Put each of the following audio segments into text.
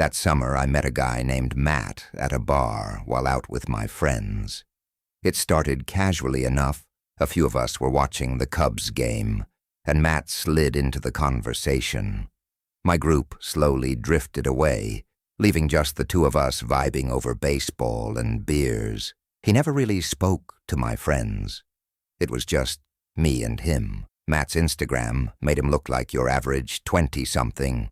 That summer, I met a guy named Matt at a bar while out with my friends. It started casually enough. A few of us were watching the Cubs game, and Matt slid into the conversation. My group slowly drifted away, leaving just the two of us vibing over baseball and beers. He never really spoke to my friends. It was just me and him. Matt's Instagram made him look like your average 20-something,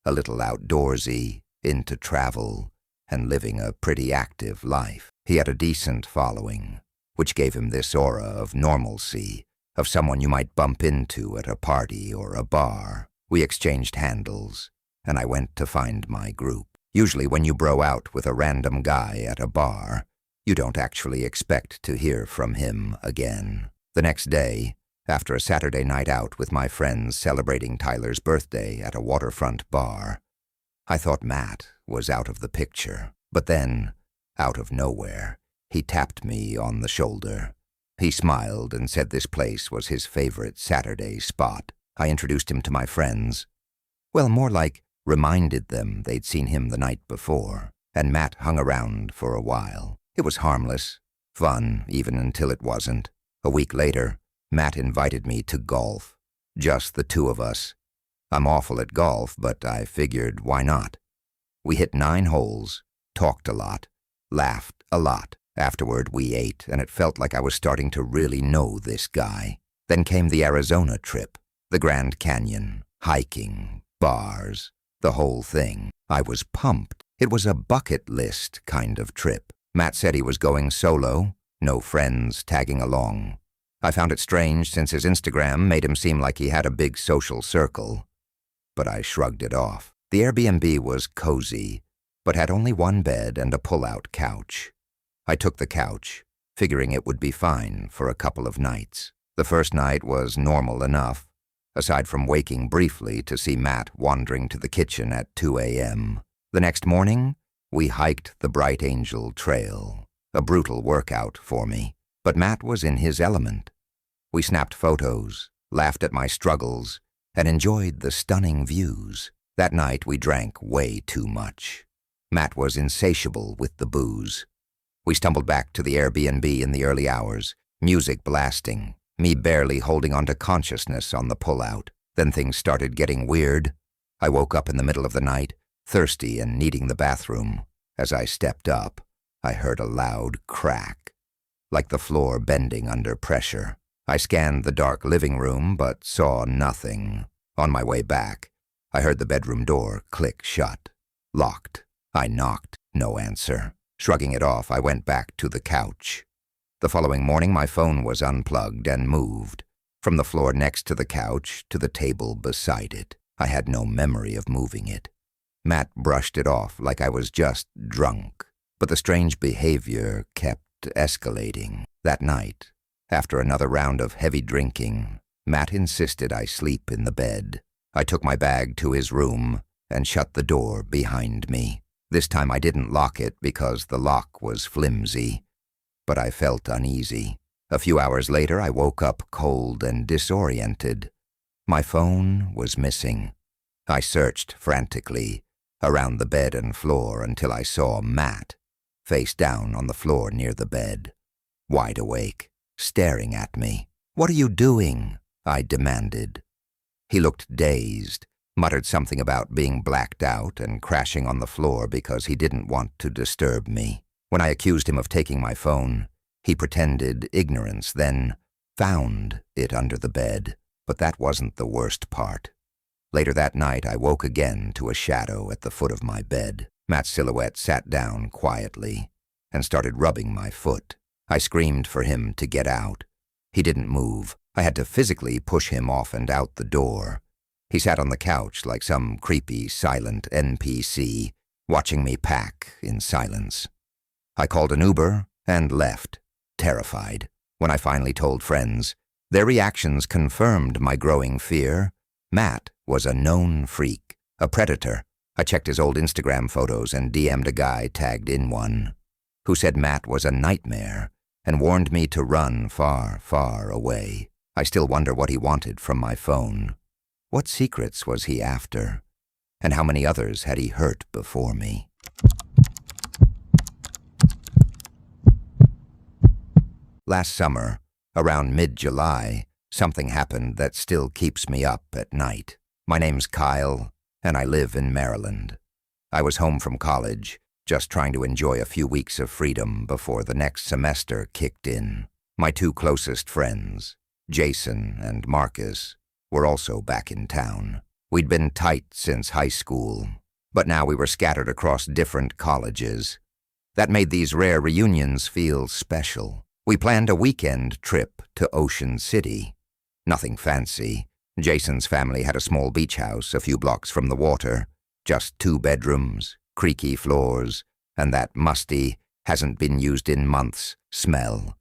a little outdoorsy, into travel, and living a pretty active life. He had a decent following, which gave him this aura of normalcy, of someone you might bump into at a party or a bar. We exchanged handles, and I went to find my group. Usually when you bro out with a random guy at a bar, you don't actually expect to hear from him again. The next day, after a Saturday night out with my friends celebrating Tyler's birthday at a waterfront bar, I thought Matt was out of the picture. But then, out of nowhere, he tapped me on the shoulder. He smiled and said this place was his favorite Saturday spot. I introduced him to my friends. Well, more like reminded them they'd seen him the night before, and Matt hung around for a while. It was harmless, fun, even until it wasn't. A week later, Matt invited me to golf. Just the two of us. I'm awful at golf, but I figured why not? We hit 9 holes, talked a lot, laughed a lot. Afterward, we ate, and it felt like I was starting to really know this guy. Then came the Arizona trip, the Grand Canyon, hiking, bars, the whole thing. I was pumped. It was a bucket list kind of trip. Matt said he was going solo, no friends tagging along. I found it strange since his Instagram made him seem like he had a big social circle, but I shrugged it off. The Airbnb was cozy, but had only one bed and a pull-out couch. I took the couch, figuring it would be fine for a couple of nights. The first night was normal enough, aside from waking briefly to see Matt wandering to the kitchen at 2 a.m. The next morning, we hiked the Bright Angel Trail, a brutal workout for me. But Matt was in his element. We snapped photos, laughed at my struggles, and enjoyed the stunning views. That night we drank way too much. Matt was insatiable with the booze. We stumbled back to the Airbnb in the early hours, music blasting, me barely holding onto consciousness on the pullout. Then things started getting weird. I woke up in the middle of the night, thirsty and needing the bathroom. As I stepped up, I heard a loud crack, like the floor bending under pressure. I scanned the dark living room, but saw nothing. On my way back, I heard the bedroom door click shut. Locked. I knocked. No answer. Shrugging it off, I went back to the couch. The following morning, my phone was unplugged and moved, from the floor next to the couch to the table beside it. I had no memory of moving it. Matt brushed it off like I was just drunk, but the strange behavior kept escalating. That night, after another round of heavy drinking, Matt insisted I sleep in the bed. I took my bag to his room and shut the door behind me. This time I didn't lock it because the lock was flimsy, but I felt uneasy. A few hours later, I woke up cold and disoriented. My phone was missing. I searched frantically around the bed and floor until I saw Matt, face down on the floor near the bed, wide awake, staring at me. "What are you doing?" I demanded. He looked dazed, muttered something about being blacked out and crashing on the floor because he didn't want to disturb me. When I accused him of taking my phone, he pretended ignorance, then found it under the bed. But that wasn't the worst part. Later that night, I woke again to a shadow at the foot of my bed. Matt's silhouette sat down quietly and started rubbing my foot. I screamed for him to get out. He didn't move. I had to physically push him off and out the door. He sat on the couch like some creepy, silent NPC, watching me pack in silence. I called an Uber and left, terrified. When I finally told friends, their reactions confirmed my growing fear. Matt was a known freak, a predator. I checked his old Instagram photos and DM'd a guy tagged in one, who said Matt was a nightmare and warned me to run far, far away. I still wonder what he wanted from my phone. What secrets was he after? And how many others had he hurt before me? Last summer, around mid-July, something happened that still keeps me up at night. My name's Kyle, and I live in Maryland. I was home from college, just trying to enjoy a few weeks of freedom before the next semester kicked in. My two closest friends, Jason and Marcus, were also back in town. We'd been tight since high school, but now we were scattered across different colleges. That made these rare reunions feel special. We planned a weekend trip to Ocean City. Nothing fancy. Jason's family had a small beach house a few blocks from the water, just 2 bedrooms, creaky floors, and that musty, hasn't been used in months smell.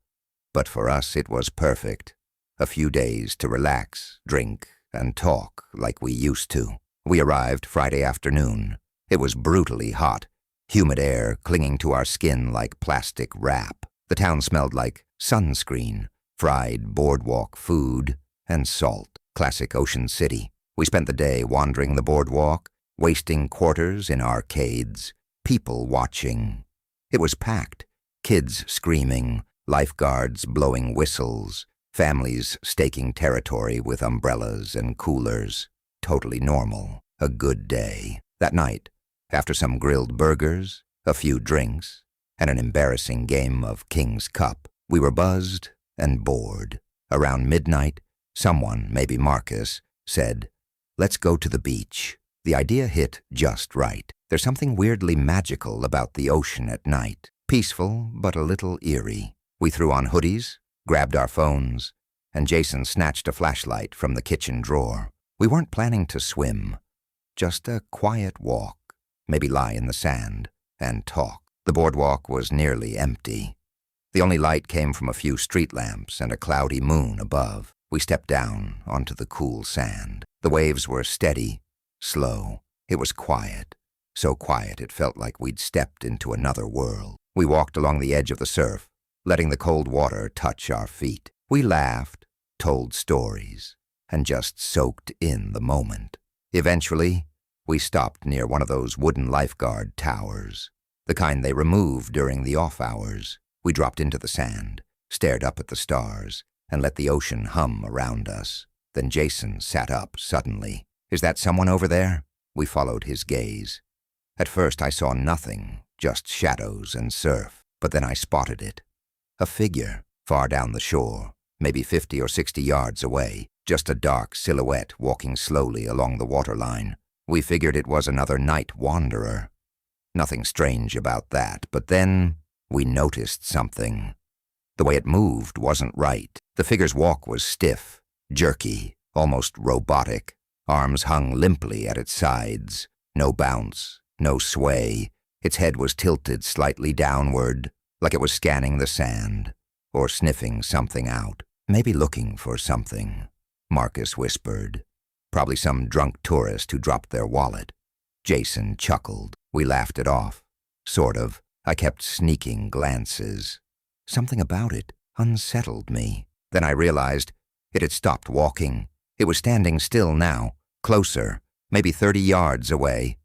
But for us it was perfect. A few days to relax, drink, and talk like we used to. We arrived Friday afternoon. It was brutally hot, humid air clinging to our skin like plastic wrap. The town smelled like sunscreen, fried boardwalk food, and salt. Classic Ocean City. We spent the day wandering the boardwalk, wasting quarters in arcades, people watching. It was packed. Kids screaming, lifeguards blowing whistles, families staking territory with umbrellas and coolers. Totally normal. A good day. That night, after some grilled burgers, a few drinks, and an embarrassing game of King's Cup, we were buzzed and bored. Around midnight, someone, maybe Marcus, said, "Let's go to the beach." The idea hit just right. There's something weirdly magical about the ocean at night. Peaceful, but a little eerie. We threw on hoodies, grabbed our phones, and Jason snatched a flashlight from the kitchen drawer. We weren't planning to swim. Just a quiet walk, maybe lie in the sand, and talk. The boardwalk was nearly empty. The only light came from a few street lamps and a cloudy moon above. We stepped down onto the cool sand. The waves were steady, slow. It was quiet. So quiet it felt like we'd stepped into another world. We walked along the edge of the surf, letting the cold water touch our feet. We laughed, told stories, and just soaked in the moment. Eventually, we stopped near one of those wooden lifeguard towers, the kind they remove during the off hours. We dropped into the sand, stared up at the stars, and let the ocean hum around us. Then Jason sat up suddenly. "Is that someone over there?" We followed his gaze. At first I saw nothing, just shadows and surf, but then I spotted it. A figure, far down the shore, maybe 50 or 60 yards away, just a dark silhouette walking slowly along the waterline. We figured it was another night wanderer. Nothing strange about that, but then we noticed something. The way it moved wasn't right. The figure's walk was stiff, jerky, almost robotic. Arms hung limply at its sides. No bounce, no sway. Its head was tilted slightly downward, like it was scanning the sand, or sniffing something out. Maybe looking for something, Marcus whispered. Probably some drunk tourist who dropped their wallet. Jason chuckled. We laughed it off. Sort of. I kept sneaking glances. Something about it unsettled me. Then I realized it had stopped walking. It was standing still now, closer, maybe 30 yards away.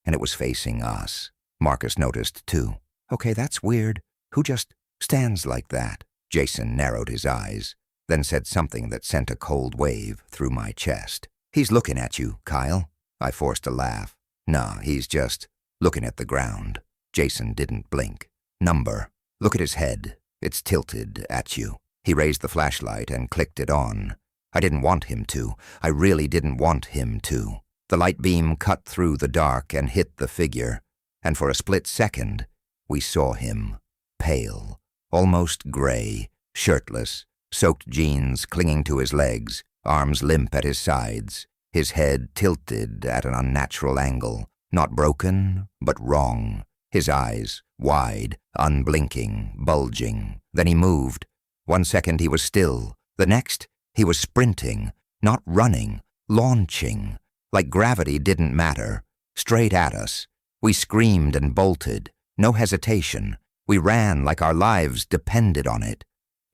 And it was facing us. Marcus noticed too. "Okay, that's weird. Who just stands like that?" Jason narrowed his eyes, then said something that sent a cold wave through my chest. "He's looking at you, Kyle." I forced a laugh. "Nah, he's just looking at the ground." Jason didn't blink. "Number. Look at his head. It's tilted at you." He raised the flashlight and clicked it on. I didn't want him to. I really didn't want him to. The light beam cut through the dark and hit the figure, and for a split second, we saw him, pale, almost gray, shirtless, soaked jeans clinging to his legs, arms limp at his sides, his head tilted at an unnatural angle, not broken, but wrong, his eyes wide, unblinking, bulging. Then he moved. 1 second he was still. The next, he was sprinting, not running, launching, like gravity didn't matter, straight at us. We screamed and bolted, no hesitation. We ran like our lives depended on it.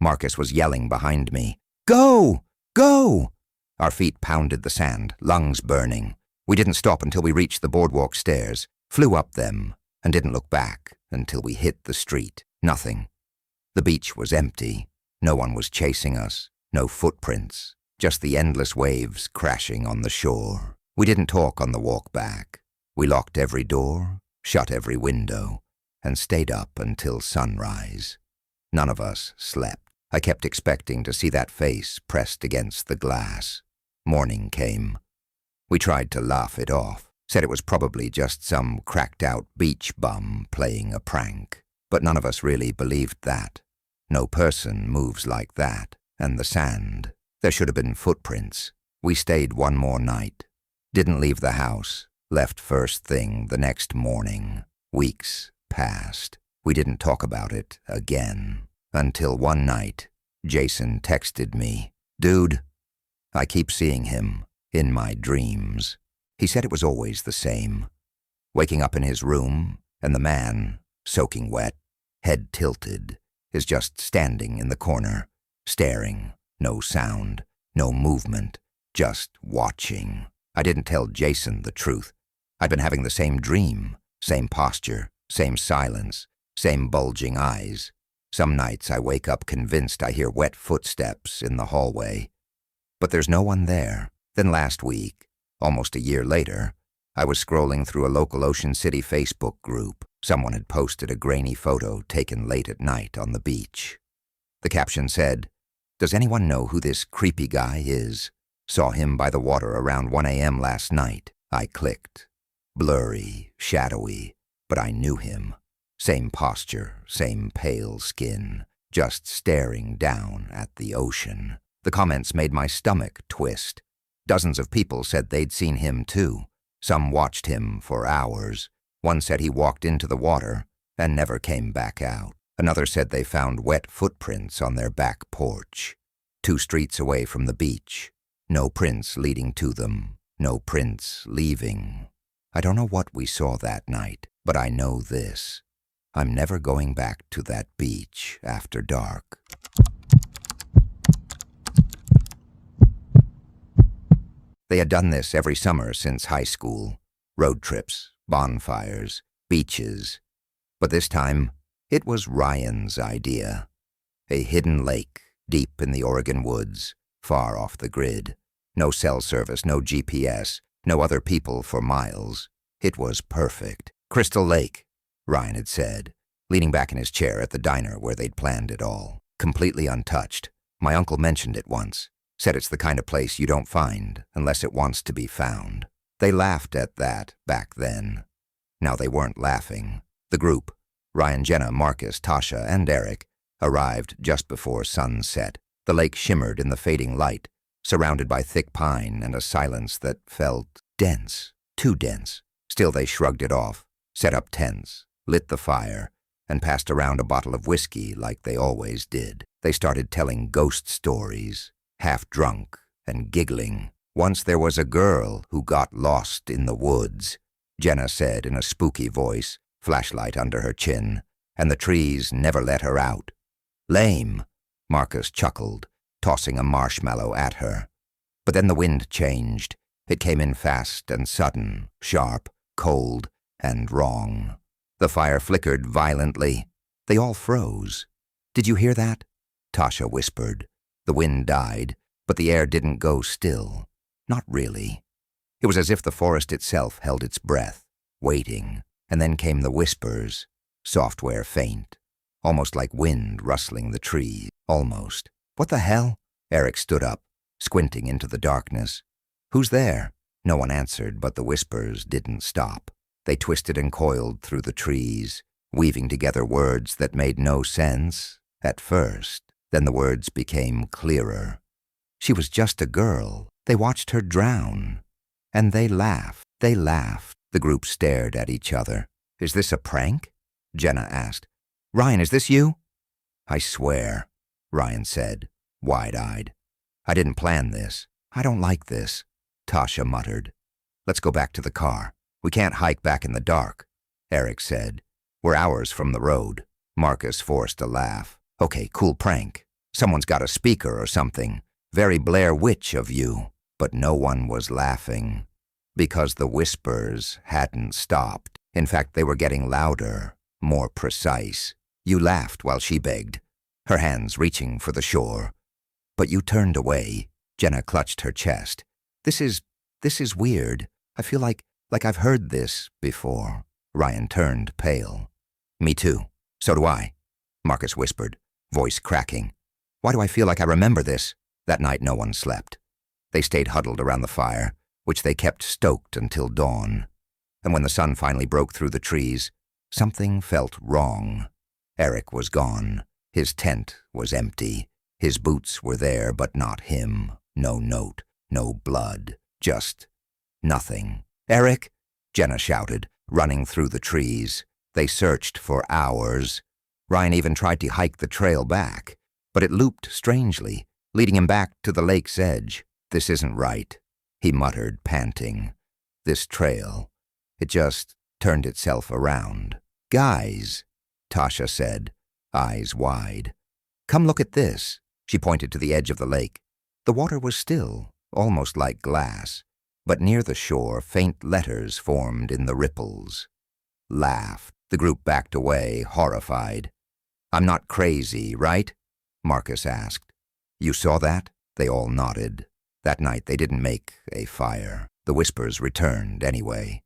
Marcus was yelling behind me, "Go! Go!" Our feet pounded the sand, lungs burning. We didn't stop until we reached the boardwalk stairs, flew up them, and didn't look back until we hit the street. Nothing. The beach was empty. No one was chasing us. No footprints. Just the endless waves crashing on the shore. We didn't talk on the walk back. We locked every door, shut every window, and stayed up until sunrise. None of us slept. I kept expecting to see that face pressed against the glass. Morning came. We tried to laugh it off, said it was probably just some cracked-out beach bum playing a prank. But none of us really believed that. No person moves like that. And the sand. There should have been footprints. We stayed one more night. Didn't leave the house. Left first thing the next morning. Weeks passed. We didn't talk about it again. Until one night, Jason texted me, "Dude, I keep seeing him in my dreams." He said it was always the same. Waking up in his room, and the man, soaking wet, head tilted, is just standing in the corner, staring, no sound, no movement, just watching. I didn't tell Jason the truth. I'd been having the same dream, same posture, same silence, same bulging eyes. Some nights I wake up convinced I hear wet footsteps in the hallway. But there's no one there. Then last week, almost a year later, I was scrolling through a local Ocean City Facebook group. Someone had posted a grainy photo taken late at night on the beach. The caption said, "Does anyone know who this creepy guy is? Saw him by the water around 1 a.m. last night." I clicked. Blurry, shadowy, but I knew him. Same posture, same pale skin, just staring down at the ocean. The comments made my stomach twist. Dozens of people said they'd seen him too. Some watched him for hours. One said he walked into the water and never came back out. Another said they found wet footprints on their back porch, 2 streets away from the beach. No prints leading to them, no prints leaving. I don't know what we saw that night, but I know this. I'm never going back to that beach after dark. They had done this every summer since high school. Road trips, bonfires, beaches. But this time, it was Ryan's idea. A hidden lake, deep in the Oregon woods, far off the grid. No cell service, no GPS, no other people for miles. It was perfect. Crystal Lake, Ryan had said, leaning back in his chair at the diner where they'd planned it all. Completely untouched. My uncle mentioned it once. Said it's the kind of place you don't find unless it wants to be found. They laughed at that back then. Now they weren't laughing. The group, Ryan, Jenna, Marcus, Tasha, and Eric, arrived just before sunset. The lake shimmered in the fading light, surrounded by thick pine and a silence that felt dense, too dense. Still they shrugged it off, set up tents, lit the fire, and passed around a bottle of whiskey like they always did. They started telling ghost stories, half drunk and giggling. Once there was a girl who got lost in the woods, Jenna said in a spooky voice, flashlight under her chin, and the trees never let her out. Lame, Marcus chuckled, tossing a marshmallow at her. But then the wind changed. It came in fast and sudden, sharp, cold, and wrong. The fire flickered violently. They all froze. "Did you hear that?" Tasha whispered. The wind died, but the air didn't go still. Not really. It was as if the forest itself held its breath, waiting, and then came the whispers, software faint, almost like wind rustling the trees. Almost. "What the hell?" Eric stood up, squinting into the darkness. "Who's there?" No one answered, but the whispers didn't stop. They twisted and coiled through the trees, weaving together words that made no sense at first. Then the words became clearer. She was just a girl. They watched her drown. And they laughed. They laughed. The group stared at each other. "Is this a prank?" Jenna asked. "Ryan, is this you?" "I swear," Ryan said, wide-eyed. "I didn't plan this. I don't like this," Tasha muttered. "Let's go back to the car. We can't hike back in the dark," Eric said. "We're hours from the road." Marcus forced a laugh. "Okay, cool prank. Someone's got a speaker or something. Very Blair Witch of you." But no one was laughing. Because the whispers hadn't stopped. In fact, they were getting louder, more precise. You laughed while she begged, her hands reaching for the shore. But you turned away. Jenna clutched her chest. This is weird. I feel like I've heard this before. Ryan turned pale. Me too. So do I, Marcus whispered, voice cracking. Why do I feel like I remember this? That night no one slept. They stayed huddled around the fire, which they kept stoked until dawn. And when the sun finally broke through the trees, something felt wrong. Eric was gone. His tent was empty. His boots were there, but not him. No note, no blood, just nothing. Eric, Jenna shouted, running through the trees. They searched for hours. Ryan even tried to hike the trail back, but it looped strangely, leading him back to the lake's edge. This isn't right, he muttered, panting. This trail, it just turned itself around. Guys, Tasha said, eyes wide. Come look at this. She pointed to the edge of the lake. The water was still, almost like glass, but near the shore faint letters formed in the ripples. Laughed. The group backed away, horrified. I'm not crazy, right? Marcus asked. You saw that? They all nodded. That night they didn't make a fire. The whispers returned anyway.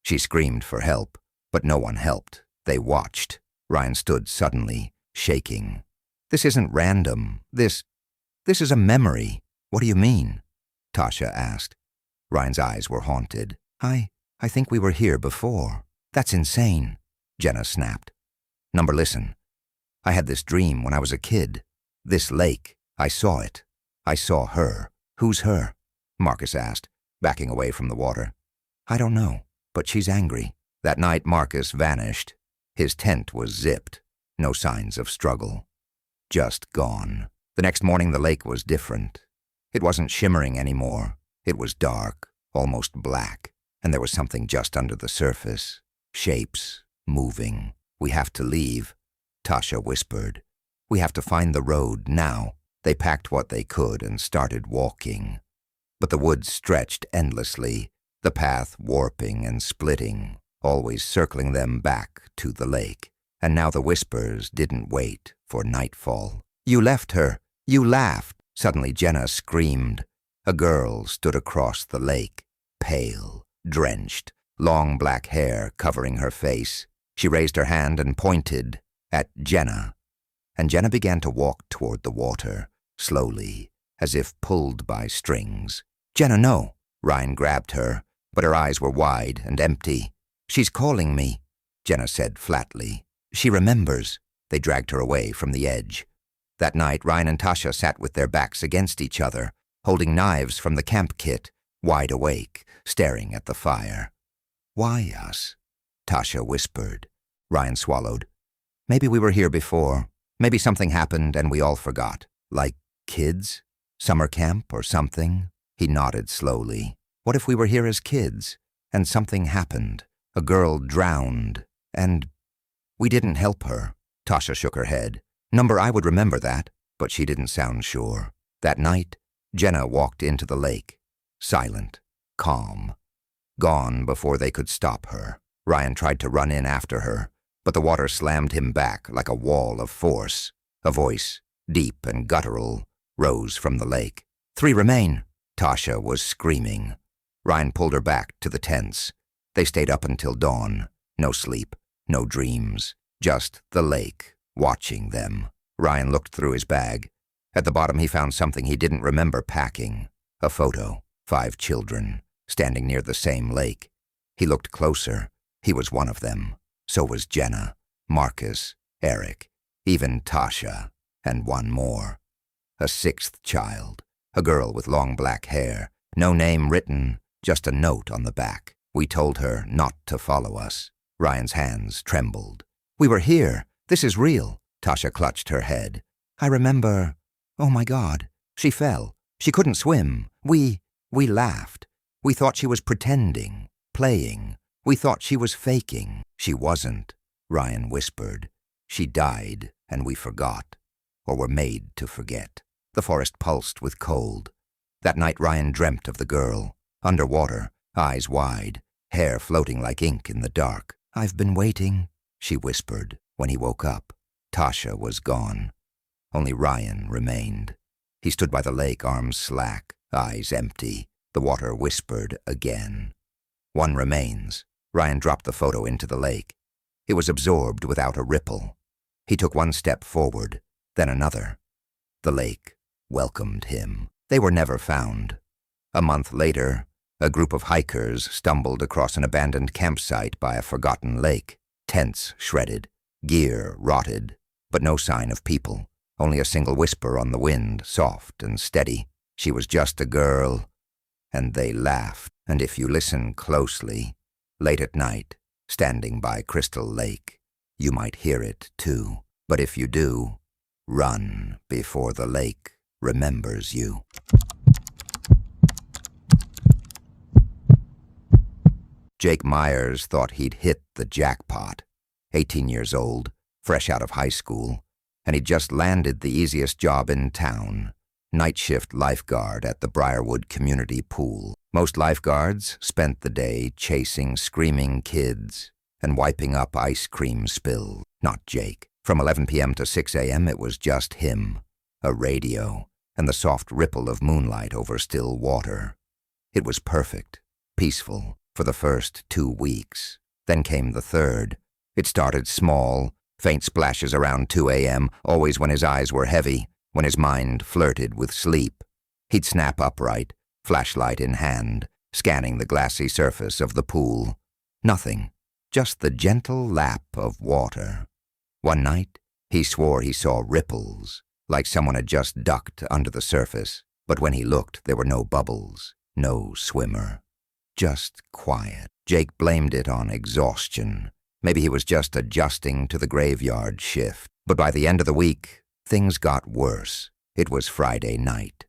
She screamed for help, but no one helped. They watched. Ryan stood suddenly, shaking. This isn't random. This is a memory. What do you mean? Tasha asked. Ryan's eyes were haunted. I think we were here before. That's insane, Jenna snapped. Number, listen. I had this dream when I was a kid. This lake. I saw it. I saw her. Who's her? Marcus asked, backing away from the water. I don't know, but she's angry. That night Marcus vanished. His tent was zipped. No signs of struggle. Just gone. The next morning the lake was different. It wasn't shimmering anymore. It was dark, almost black, and there was something just under the surface. Shapes, moving. We have to leave, Tasha whispered. We have to find the road now. They packed what they could and started walking. But the woods stretched endlessly, the path warping and splitting, always circling them back to the lake. And now the whispers didn't wait for nightfall. You left her. You laughed. Suddenly Jenna screamed. A girl stood across the lake, pale, drenched, long black hair covering her face. She raised her hand and pointed at Jenna. And Jenna began to walk toward the water, slowly, as if pulled by strings. Jenna, no. Ryan grabbed her, but her eyes were wide and empty. She's calling me, Jenna said flatly. She remembers. They dragged her away from the edge. That night, Ryan and Tasha sat with their backs against each other, holding knives from the camp kit, wide awake, staring at the fire. Why us? Tasha whispered. Ryan swallowed. Maybe we were here before. Maybe something happened and we all forgot. Like kids? Summer camp or something? He nodded slowly. What if we were here as kids, and something happened? A girl drowned, and we didn't help her. Tasha shook her head. Number, I would remember that, but she didn't sound sure. That night, Jenna walked into the lake, silent, calm, gone before they could stop her. Ryan tried to run in after her, but the water slammed him back like a wall of force. A voice, deep and guttural, rose from the lake. 3 remain. Tasha was screaming. Ryan pulled her back to the tents. They stayed up until dawn. No sleep, no dreams, just the lake, watching them. Ryan looked through his bag. At the bottom he found something he didn't remember packing. A photo, 5 children, standing near the same lake. He looked closer. He was one of them. So was Jenna, Marcus, Eric, even Tasha, and one more. A 6th child, a girl with long black hair. No name written, just a note on the back. We told her not to follow us. Ryan's hands trembled. We were here. This is real. Tasha clutched her head. I remember. Oh my God. She fell. She couldn't swim. We laughed. We thought she was pretending, playing. We thought she was faking. She wasn't, Ryan whispered. She died, and we forgot, or were made to forget. The forest pulsed with cold. That night Ryan dreamt of the girl, underwater, eyes wide, hair floating like ink in the dark. "I've been waiting," she whispered when he woke up. Tasha was gone. Only Ryan remained. He stood by the lake, arms slack, eyes empty. The water whispered again. "One remains." Ryan dropped the photo into the lake. It was absorbed without a ripple. He took one step forward, then another. The lake welcomed him. They were never found. A month later, a group of hikers stumbled across an abandoned campsite by a forgotten lake. Tents shredded, gear rotted, but no sign of people. Only a single whisper on the wind, soft and steady. She was just a girl. And they laughed. And if you listen closely, late at night, standing by Crystal Lake, you might hear it too. But if you do, run before the lake remembers you. Jake Myers thought he'd hit the jackpot. 18 years old, fresh out of high school, and he'd just landed the easiest job in town, night shift lifeguard at the Briarwood Community Pool. Most lifeguards spent the day chasing screaming kids and wiping up ice cream spills. Not Jake. From 11 p.m. to 6 a.m. it was just him, a radio, and the soft ripple of moonlight over still water. It was perfect, peaceful, for the first 2 weeks. Then came the third. It started small, faint splashes around 2 a.m., always when his eyes were heavy, when his mind flirted with sleep. He'd snap upright, flashlight in hand, scanning the glassy surface of the pool. Nothing, just the gentle lap of water. One night, he swore he saw ripples, like someone had just ducked under the surface, but when he looked, there were no bubbles, no swimmer. Just quiet. Jake blamed it on exhaustion. Maybe he was just adjusting to the graveyard shift. But by the end of the week, things got worse. It was Friday night.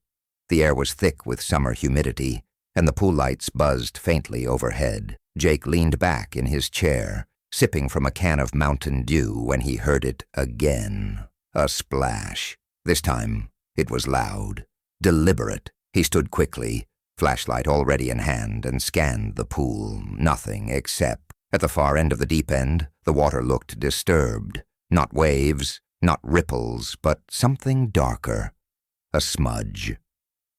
The air was thick with summer humidity, and the pool lights buzzed faintly overhead. Jake leaned back in his chair, sipping from a can of Mountain Dew when he heard it again. A splash. This time, it was loud, deliberate. He stood quickly, flashlight already in hand, and scanned the pool. Nothing except, at the far end of the deep end, the water looked disturbed. Not waves, not ripples, but something darker. A smudge.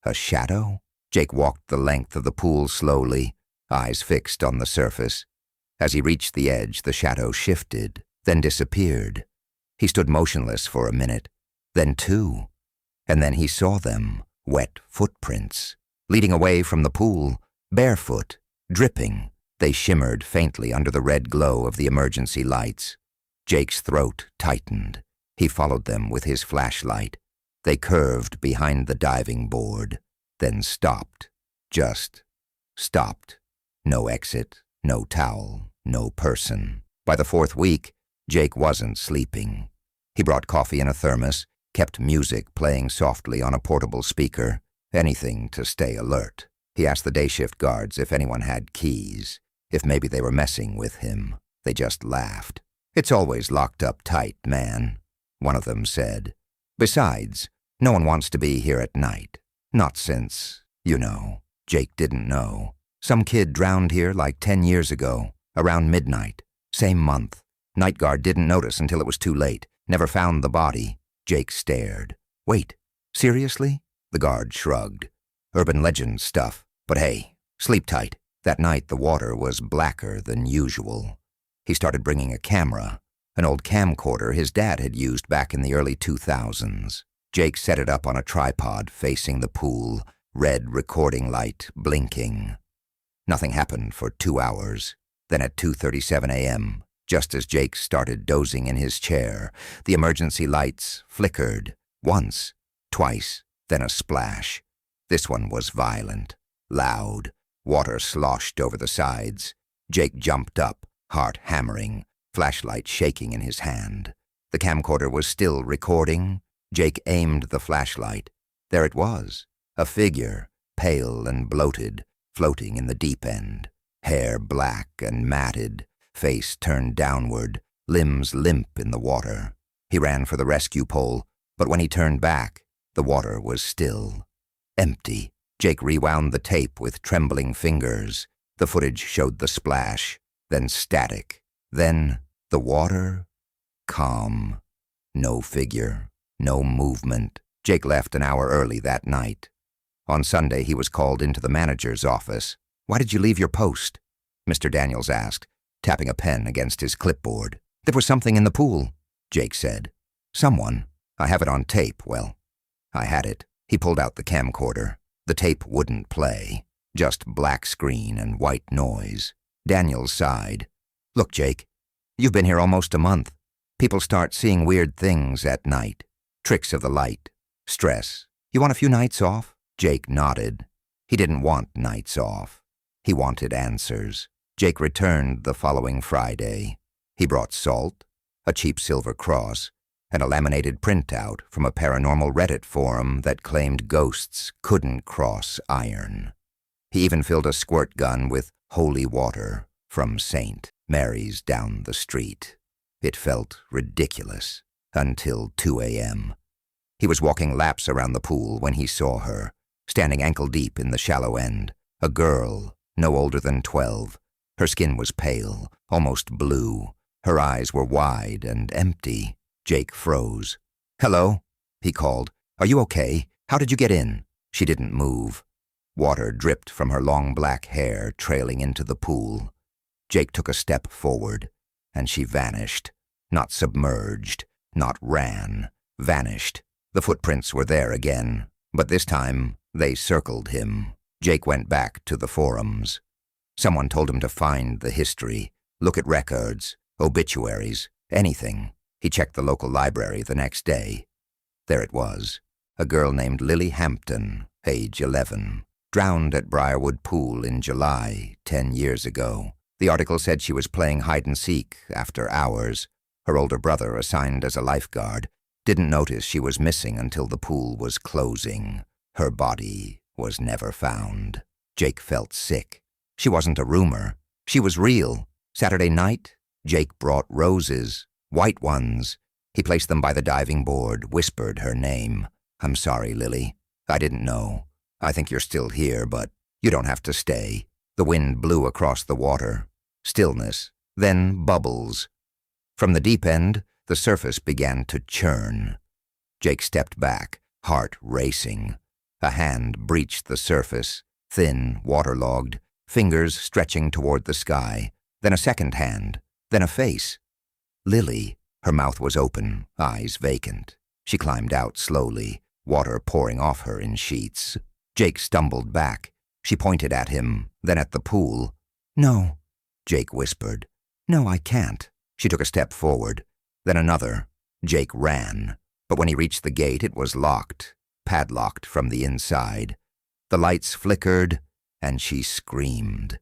A shadow? Jake walked the length of the pool slowly, eyes fixed on the surface. As he reached the edge, the shadow shifted, then disappeared. He stood motionless for a minute, then 2. And then he saw them, wet footprints, leading away from the pool, barefoot, dripping. They shimmered faintly under the red glow of the emergency lights. Jake's throat tightened. He followed them with his flashlight. They curved behind the diving board, then stopped. Just stopped. No exit, no towel, no person. By the 4th week, Jake wasn't sleeping. He brought coffee in a thermos, kept music playing softly on a portable speaker, anything to stay alert. He asked the day shift guards if anyone had keys, if maybe they were messing with him. They just laughed. "It's always locked up tight, man," one of them said. "Besides, no one wants to be here at night. Not since, Jake didn't know. Some kid drowned here like 10 years ago, around midnight. Same month. Night guard didn't notice until it was too late. Never found the body." Jake stared. "Wait, seriously?" The guard shrugged. "Urban legend stuff. But hey, sleep tight." That night the water was blacker than usual. He started bringing a camera, an old camcorder his dad had used back in the early 2000s. Jake set it up on a tripod facing the pool, red recording light blinking. Nothing happened for 2 hours. Then at 2:37 a.m., just as Jake started dozing in his chair, the emergency lights flickered. Once, twice, then a splash. This one was violent, loud. Water sloshed over the sides. Jake jumped up, heart hammering, flashlight shaking in his hand. The camcorder was still recording. Jake aimed the flashlight. There it was, a figure, pale and bloated, floating in the deep end. Hair black and matted, face turned downward, limbs limp in the water. He ran for the rescue pole, but when he turned back, the water was still. Empty. Jake rewound the tape with trembling fingers. The footage showed the splash, then static, then the water, calm. No figure, no movement. Jake left an hour early that night. On Sunday, he was called into the manager's office. "Why did you leave your post?" Mr. Daniels asked, tapping a pen against his clipboard. "There was something in the pool," Jake said. "Someone. I have it on tape. Well, I had it." He pulled out the camcorder. The tape wouldn't play. Just black screen and white noise. Daniels sighed. "Look, Jake, you've been here almost a month. People start seeing weird things at night. Tricks of the light. Stress. You want a few nights off?" Jake nodded. He didn't want nights off. He wanted answers. Jake returned the following Friday. He brought salt, a cheap silver cross, and a laminated printout from a paranormal Reddit forum that claimed ghosts couldn't cross iron. He even filled a squirt gun with holy water from St. Mary's down the street. It felt ridiculous until 2 a.m. He was walking laps around the pool when he saw her, standing ankle-deep in the shallow end, a girl, no older than 12. Her skin was pale, almost blue. Her eyes were wide and empty. Jake froze. "Hello?" he called. "Are you okay? How did you get in?" She didn't move. Water dripped from her long black hair, trailing into the pool. Jake took a step forward, and she vanished. Not submerged, not ran. Vanished. The footprints were there again, but this time they circled him. Jake went back to the forums. Someone told him to find the history, look at records, obituaries, anything. He checked the local library the next day. There it was. A girl named Lily Hampton, age 11, drowned at Briarwood Pool in July, 10 years ago. The article said she was playing hide-and-seek after hours. Her older brother, assigned as a lifeguard, didn't notice she was missing until the pool was closing. Her body was never found. Jake felt sick. She wasn't a rumor. She was real. Saturday night, Jake brought roses, white ones. He placed them by the diving board, whispered her name. "I'm sorry, Lily. I didn't know. I think you're still here, but you don't have to stay." The wind blew across the water. Stillness, then bubbles. From the deep end, the surface began to churn. Jake stepped back, heart racing. A hand breached the surface, thin, waterlogged, fingers stretching toward the sky. Then a second hand, then a face. Lily. Her mouth was open, eyes vacant. She climbed out slowly, water pouring off her in sheets. Jake stumbled back. She pointed at him, then at the pool. "No," Jake whispered. "No, I can't." She took a step forward, then another. Jake ran, but when he reached the gate, it was locked, padlocked from the inside. The lights flickered, and she screamed.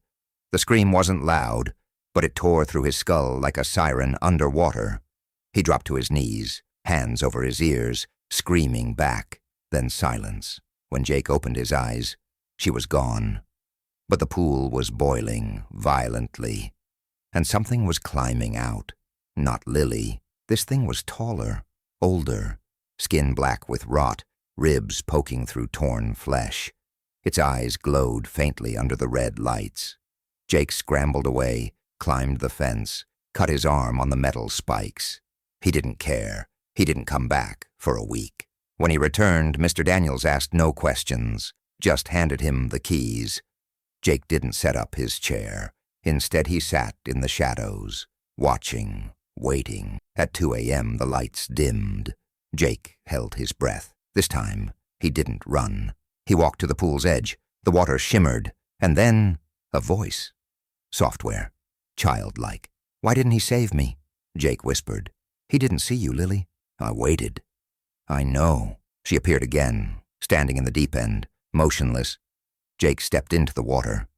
The scream wasn't loud, but it tore through his skull like a siren underwater. He dropped to his knees, hands over his ears, screaming back, then silence. When Jake opened his eyes, she was gone. But the pool was boiling violently, and something was climbing out. Not Lily. This thing was taller, older, skin black with rot, ribs poking through torn flesh. Its eyes glowed faintly under the red lights. Jake scrambled away, climbed the fence, cut his arm on the metal spikes. He didn't care. He didn't come back for a week. When he returned, Mr. Daniels asked no questions, just handed him the keys. Jake didn't set up his chair. Instead, he sat in the shadows, watching, waiting. At 2 a.m., the lights dimmed. Jake held his breath. This time, he didn't run. He walked to the pool's edge. The water shimmered, and then a voice. Software. Childlike. "Why didn't he save me?" Jake whispered. "He didn't see you, Lily. I waited." "I know." She appeared again, standing in the deep end, motionless. Jake stepped into the water.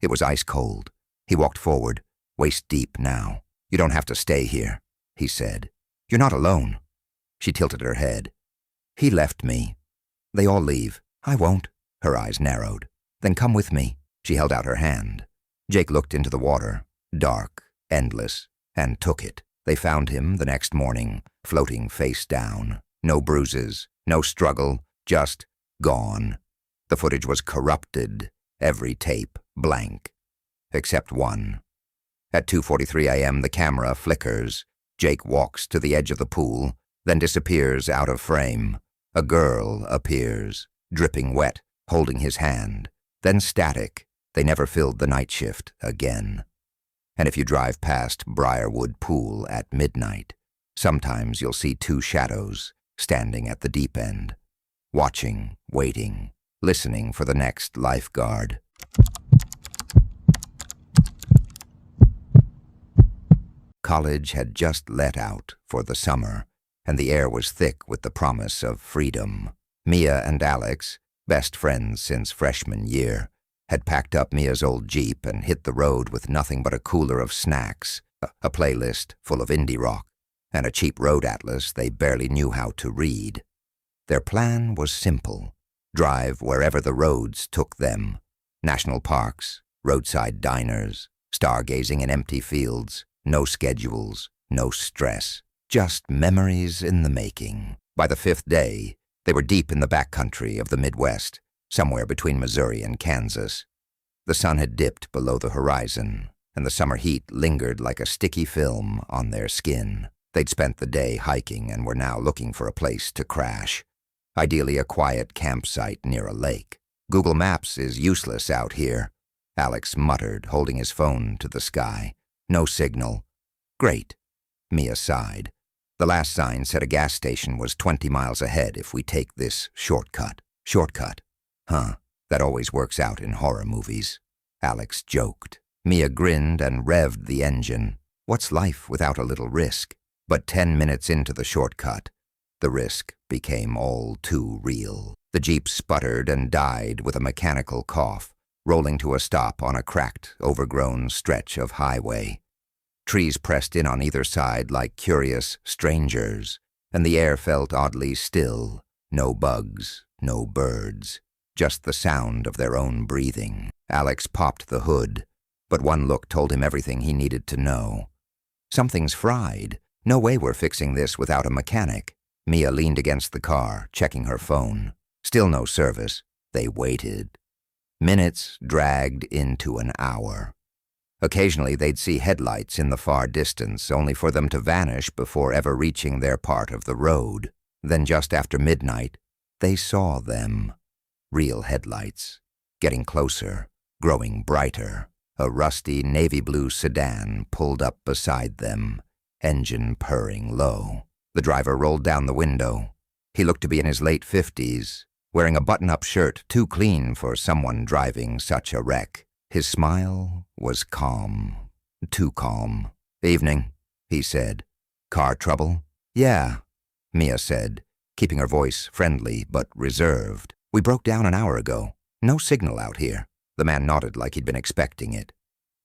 It was ice cold. He walked forward, waist deep now. "You don't have to stay here," he said. "You're not alone." She tilted her head. "He left me. They all leave. I won't." Her eyes narrowed. "Then come with me." She held out her hand. Jake looked into the water, dark, endless, and took it. They found him the next morning, floating face down. No bruises, no struggle, just gone. The footage was corrupted, every tape blank. except one. At 2:43 a.m., the camera flickers. Jake walks to the edge of the pool, then disappears out of frame. A girl appears, dripping wet, holding his hand, then static. They never filled the night shift again. And if you drive past Briarwood Pool at midnight, sometimes you'll see two shadows standing at the deep end, watching, waiting, listening for the next lifeguard. College had just let out for the summer, and the air was thick with the promise of freedom. Mia and Alex, best friends since freshman year, had packed up Mia's old Jeep and hit the road with nothing but a cooler of snacks, a playlist full of indie rock, and a cheap road atlas they barely knew how to read. Their plan was simple: drive wherever the roads took them. National parks, roadside diners, stargazing in empty fields, no schedules, no stress, just memories in the making. By the fifth day, they were deep in the backcountry of the Midwest, somewhere between Missouri and Kansas. The sun had dipped below the horizon, and the summer heat lingered like a sticky film on their skin. They'd spent the day hiking and were now looking for a place to crash, ideally a quiet campsite near a lake. Google Maps is useless out here, Alex muttered, holding his phone to the sky. No signal. Great. Mia sighed. The last sign said a gas station was 20 miles ahead if we take this shortcut. Shortcut. Huh, that always works out in horror movies. Alex joked. Mia grinned and revved the engine. What's life without a little risk? But 10 minutes into the shortcut, the risk became all too real. The Jeep sputtered and died with a mechanical cough, rolling to a stop on a cracked, overgrown stretch of highway. Trees pressed in on either side like curious strangers, and the air felt oddly still. No bugs, no birds, just the sound of their own breathing. Alex popped the hood, but one look told him everything he needed to know. Something's fried. No way we're fixing this without a mechanic. Mia leaned against the car, checking her phone. Still no service. They waited. Minutes dragged into an hour. Occasionally they'd see headlights in the far distance, only for them to vanish before ever reaching their part of the road. Then just after midnight, they saw them. Real headlights. Getting closer, growing brighter. A rusty navy blue sedan pulled up beside them, engine purring low. The driver rolled down the window. He looked to be in his late 50s, wearing a button-up shirt too clean for someone driving such a wreck. His smile was calm, too calm. "Evening," he said. "Car trouble?" "Yeah," Mia said, keeping her voice friendly but reserved. "We broke down an hour ago. No signal out here." The man nodded like he'd been expecting it.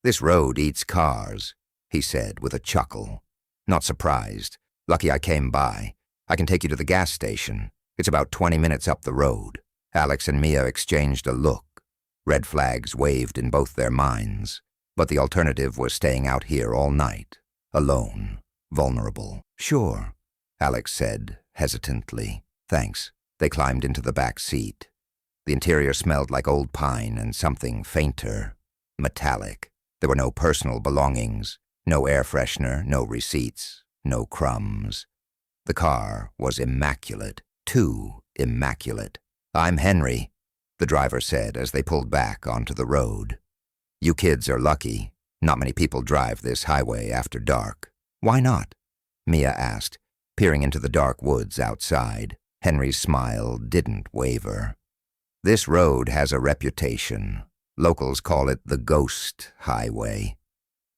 "This road eats cars," he said with a chuckle. "Not surprised. Lucky I came by. I can take you to the gas station. It's about 20 minutes up the road." Alex and Mia exchanged a look. Red flags waved in both their minds, but the alternative was staying out here all night, alone, vulnerable. "Sure," Alex said hesitantly. "Thanks." They climbed into the back seat. The interior smelled like old pine and something fainter, metallic. There were no personal belongings, no air freshener, no receipts, no crumbs. The car was immaculate, too immaculate. "I'm Henry," the driver said as they pulled back onto the road. "You kids are lucky. Not many people drive this highway after dark." "Why not?" Mia asked, peering into the dark woods outside. Henry's smile didn't waver. "This road has a reputation. Locals call it the Ghost Highway."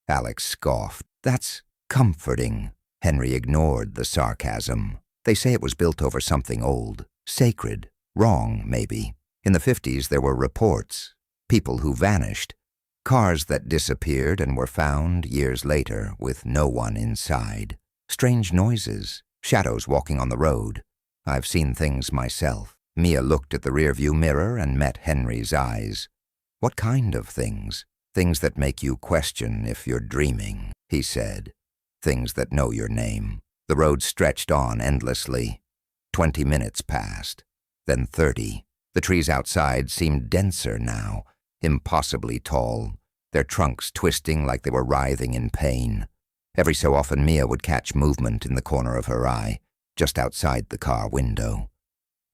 Alex scoffed. "That's comforting." Henry ignored the sarcasm. "They say it was built over something old, sacred, wrong, maybe. In the 50s there were reports, people who vanished, cars that disappeared and were found years later with no one inside. Strange noises, shadows walking on the road. I've seen things myself." Mia looked at the rearview mirror and met Henry's eyes. "What kind of things?" "Things that make you question if you're dreaming," he said. "Things that know your name." The road stretched on endlessly. 20 minutes passed, then 30. The trees outside seemed denser now, impossibly tall, their trunks twisting like they were writhing in pain. Every so often Mia would catch movement in the corner of her eye, just outside the car window.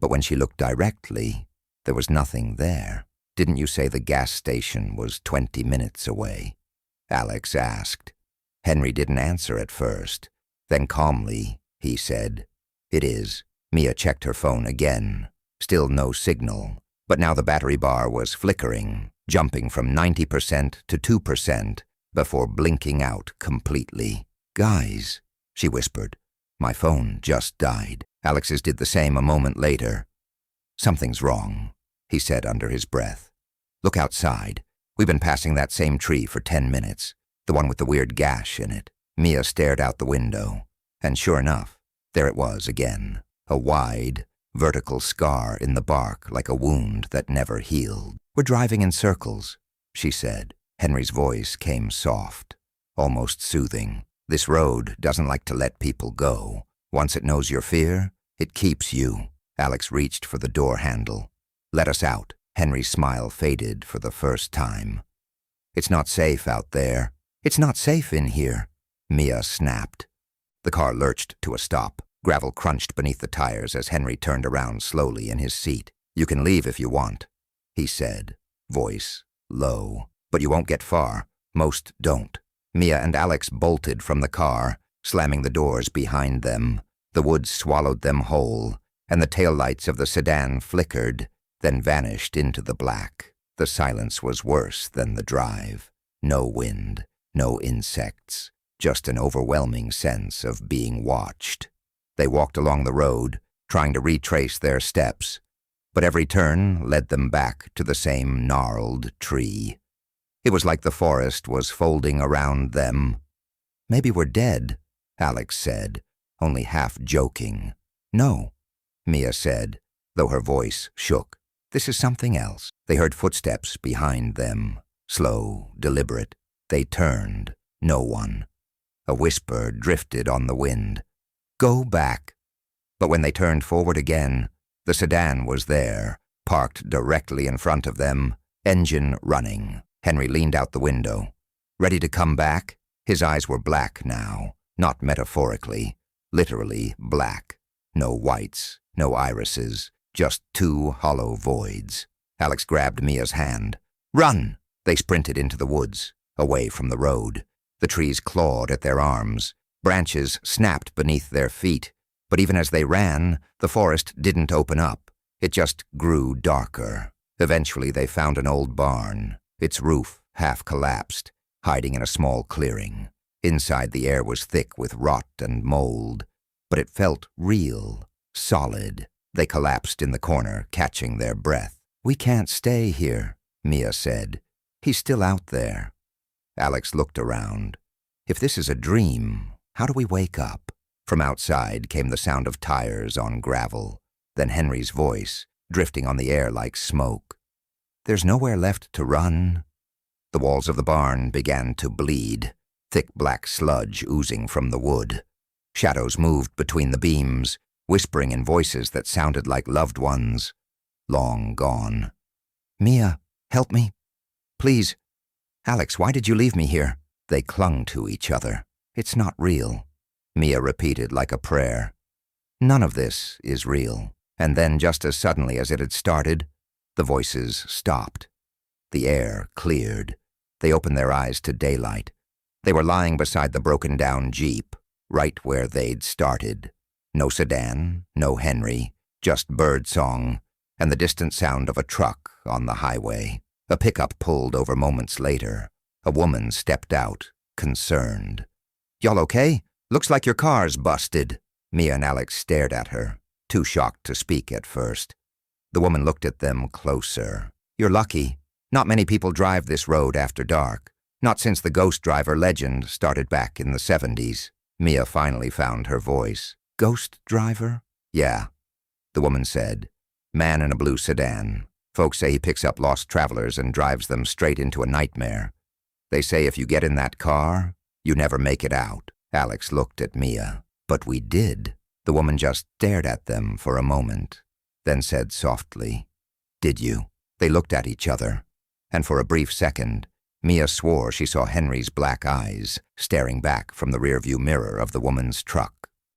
But when she looked directly, there was nothing there. "Didn't you say the gas station was 20 minutes away?" Alex asked. Henry didn't answer at first. Then calmly, he said, "It is." Mia checked her phone again. Still no signal, but now the battery bar was flickering, jumping from 90% to 2% before blinking out completely. "Guys," she whispered, "my phone just died." Alex's did the same a moment later. "Something's wrong," he said under his breath. "Look outside. We've been passing that same tree for 10 minutes, the one with the weird gash in it." Mia stared out the window, and sure enough, there it was again, a wide, vertical scar in the bark like a wound that never healed. "We're driving in circles," she said. Henry's voice came soft, almost soothing. "This road doesn't like to let people go. Once it knows your fear, it keeps you." Alex reached for the door handle. "Let us out." Henry's smile faded for the first time. "It's not safe out there." "It's not safe in here," Mia snapped. The car lurched to a stop. Gravel crunched beneath the tires as Henry turned around slowly in his seat. "You can leave if you want," he said, voice low. "But you won't get far. Most don't." Mia and Alex bolted from the car, slamming the doors behind them. The woods swallowed them whole, and the taillights of the sedan flickered, then vanished into the black. The silence was worse than the drive. No wind, no insects, just an overwhelming sense of being watched. They walked along the road, trying to retrace their steps, but every turn led them back to the same gnarled tree. It was like the forest was folding around them. "Maybe we're dead," Alex said, only half joking. "No," Mia said, though her voice shook. "This is something else." They heard footsteps behind them, slow, deliberate. They turned. No one. A whisper drifted on the wind. "Go back." But when they turned forward again, the sedan was there, parked directly in front of them, engine running. Henry leaned out the window. "Ready to come back?" His eyes were black now, not metaphorically, literally black. No whites, no irises, just two hollow voids. Alex grabbed Mia's hand. "Run!" They sprinted into the woods, away from the road. The trees clawed at their arms. Branches snapped beneath their feet. But even as they ran, the forest didn't open up. It just grew darker. Eventually they found an old barn, its roof half collapsed, hiding in a small clearing. Inside the air was thick with rot and mold, but it felt real, solid. They collapsed in the corner, catching their breath. "We can't stay here," Mia said. "He's still out there." Alex looked around. "If this is a dream, how do we wake up?" From outside came the sound of tires on gravel, then Henry's voice, drifting on the air like smoke. "There's nowhere left to run." The walls of the barn began to bleed, thick black sludge oozing from the wood. Shadows moved between the beams, whispering in voices that sounded like loved ones, long gone. "Mia, help me. Please. Alex, why did you leave me here?" They clung to each other. "It's not real," Mia repeated like a prayer. "None of this is real." And then, just as suddenly as it had started, the voices stopped. The air cleared. They opened their eyes to daylight. They were lying beside the broken-down Jeep, right where they'd started. No sedan, no Henry, just birdsong, and the distant sound of a truck on the highway. A pickup pulled over moments later. A woman stepped out, concerned. "Y'all okay? Looks like your car's busted." Mia and Alex stared at her, too shocked to speak at first. The woman looked at them closer. "You're lucky. Not many people drive this road after dark. Not since the ghost driver legend started back in the 70s. Mia finally found her voice. "Ghost driver?" "Yeah," the woman said. "Man in a blue sedan. Folks say he picks up lost travelers and drives them straight into a nightmare. They say if you get in that car, you never make it out." Alex looked at Mia. "But we did." The woman just stared at them for a moment, then said softly, "Did you?" They looked at each other, and for a brief second, Mia swore she saw Henry's black eyes staring back from the rearview mirror of the woman's truck.